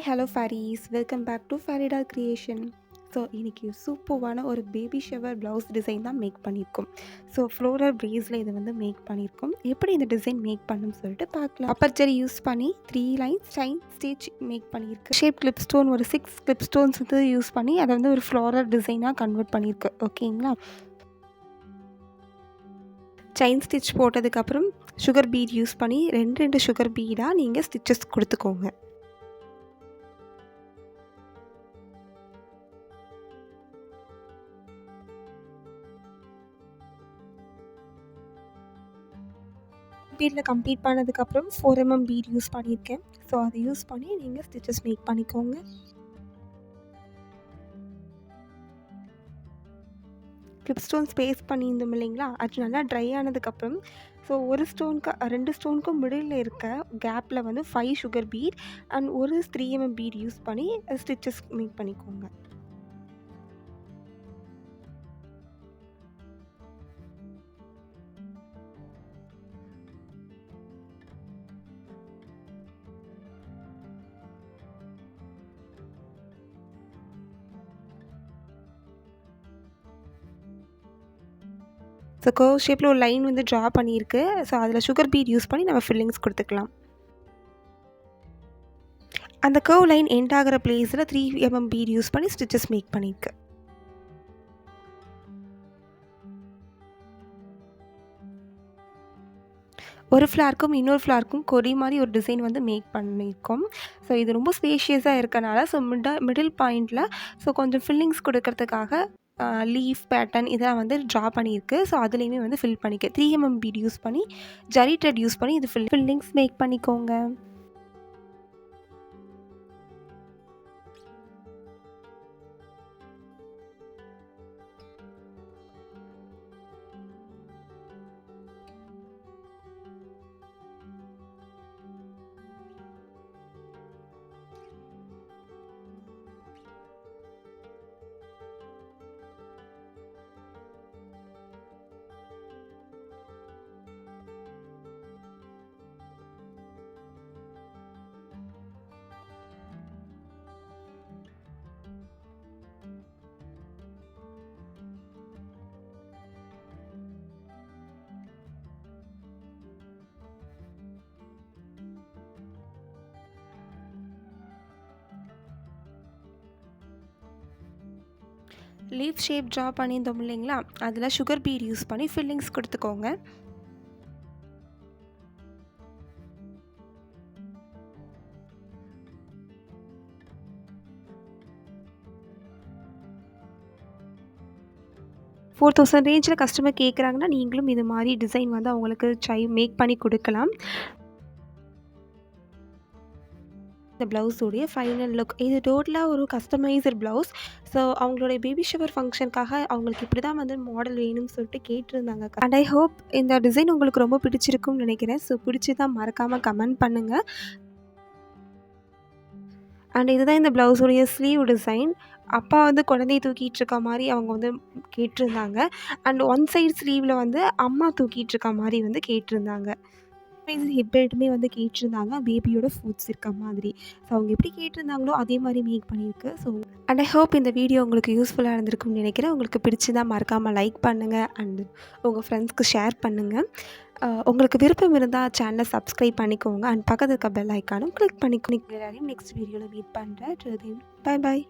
Hello fairies, welcome back to Fairydoll Creation. So இன்றைக்கி சூப்பர்வான ஒரு பேபி ஷவர் ப்ளவுஸ் டிசைன் தான் மேக் பண்ணியிருக்கோம். ஸோ ஃப்ளோரல் ப்ரேஸில் இதை வந்து மேக் பண்ணியிருக்கோம். எப்படி இந்த டிசைன் மேக் பண்ணணும்னு சொல்லிட்டு பார்க்கலாம். அப்பர்ச்சர் யூஸ் பண்ணி 3 லைன்ஸ் செயின் ஸ்டிச் மேக் பண்ணியிருக்கு. ஷேப் கிளிப் ஸ்டோன் ஒரு 6 கிளிப் ஸ்டோன்ஸ் வந்து யூஸ் பண்ணி அதை வந்து ஒரு ஃப்ளோரல் டிசைனாக கன்வெர்ட் பண்ணியிருக்கு. ஓகேங்களா? செயின் ஸ்டிச் போட்டதுக்கப்புறம் சுகர் பீட் யூஸ் பண்ணி 2 சுகர் பீடாக நீங்கள் ஸ்டிச்சஸ் கொடுத்துக்கோங்க. பீடில் கம்ப்ளீட் பண்ணதுக்கப்புறம் 4mm பீட் யூஸ் பண்ணியிருக்கேன். ஸோ அதை யூஸ் பண்ணி நீங்கள் ஸ்டிச்சஸ் மேக் பண்ணிக்கோங்க. கிளிப் ஸ்டோன் ஸ்பேஸ் பண்ணியிருந்தோம் இல்லைங்களா, அது நல்லா ட்ரை ஆனதுக்கப்புறம் ஸோ ஒரு ஸ்டோனுக்கு 2 ஸ்டோனுக்கும் மிடில் இருக்க கேப்பில் வந்து 5 சுகர் பீட் அண்ட் ஒரு 3mm பீட் யூஸ் பண்ணி ஸ்டிச்சஸ் மேக் பண்ணிக்கோங்க. ஸோ கர்வ் ஷேப்பில் ஒரு லைன் வந்து ட்ரா பண்ணியிருக்கு. ஸோ அதில் சுகர் பீட் யூஸ் பண்ணி நம்ம ஃபில்லிங்ஸ் கொடுத்துக்கலாம். அந்த கர்வ் லைன் எண்ட் ஆகிற பிளேஸில் 3mm பீட் யூஸ் பண்ணி ஸ்டிச்சஸ் மேக் பண்ணியிருக்கு. ஒரு ஃப்ளார்க்கும் இன்னொரு ஃப்ளார்க்கும் கொடி மாதிரி ஒரு டிசைன் வந்து மேக் பண்ணியிருக்கோம். ஸோ இது ரொம்ப ஸ்பேஷியஸாக இருக்கனால ஸோ மிடில் பாயிண்டில் ஸோ கொஞ்சம் ஃபில்லிங்ஸ் கொடுக்கறதுக்காக லீஃப் பேட்டர்ன் இதெல்லாம் வந்து ட்ரா பண்ணியிருக்கு. ஸோ அதுலேயுமே வந்து ஃபில் பண்ணிக்க 3mm பீட் யூஸ் பண்ணி ஜரி த்ரெட் யூஸ் பண்ணி இது ஃபில்லிங்ஸ் மேக் பண்ணிக்கோங்க. லீஃப் ஷேப் ட்ரா பண்ணியிருந்தோம் இல்லைங்களா, அதில் சுகர் பீட் யூஸ் பண்ணி ஃபில்லிங்ஸ் கொடுத்துக்கோங்க. $4000 ரேஞ்சில் கஸ்டமர் கேட்குறாங்கன்னா நீங்களும் இது மாதிரி டிசைன் வந்து அவங்களுக்கு மேக் பண்ணி கொடுக்கலாம். இந்த ப்ளவுஸோடைய ஃபைனல் லுக் இது டோட்டலாக ஒரு கஸ்டமைசர் ப்ளவுஸ். ஸோ அவங்களுடைய பேபி ஷவர் ஃபங்க்ஷனுக்காக அவங்களுக்கு இப்படி தான் வந்து மாடல் வேணும்னு சொல்லிட்டு கேட்டிருந்தாங்க. அண்ட் ஐ ஹோப் இந்த டிசைன் உங்களுக்கு ரொம்ப பிடிச்சிருக்கும்னு நினைக்கிறேன். ஸோ பிடிச்சிதான் மறக்காமல் கமெண்ட் பண்ணுங்கள். அண்ட் இதுதான் இந்த ப்ளவுஸோடைய ஸ்லீவ் டிசைன். அப்பா வந்து குழந்தைய தூக்கிட்டு இருக்க மாதிரி அவங்க வந்து கேட்டிருந்தாங்க. அண்ட் ஒன் சைடு ஸ்லீவில் வந்து அம்மா தூக்கிட்டு இருக்க மாதிரி வந்து கேட்டிருந்தாங்க. ஹிப் பெல்ட்டுமே வந்து கேட்டிருந்தாங்க பேபியோட ஃபுட்ஸ் இருக்க மாதிரி. ஸோ அவங்க எப்படி கேட்டிருந்தாங்களோ அதே மாதிரி மேக் பண்ணியிருக்கு. ஸோ அண்ட் ஐ ஹோப் இந்த வீடியோ உங்களுக்கு யூஸ்ஃபுல்லாக இருந்திருக்கும்னு நினைக்கிறேன். உங்களுக்கு பிடிச்சிருந்தா மறக்காமல் லைக் பண்ணுங்கள் அண்ட் உங்கள் ஃப்ரெண்ட்ஸ்க்கு ஷேர் பண்ணுங்கள். உங்களுக்கு விருப்பம் இருந்தால் சேனலை சப்ஸ்கிரைப் பண்ணிக்கோங்க அண்ட் பக்கத்தில் இருக்க பெல் ஐக்கானும் கிளிக் பண்ணிக்கோங்க. எல்லாரையும் நெக்ஸ்ட் வீடியோவில் மீட் பண்ணுறேன். Bye bye.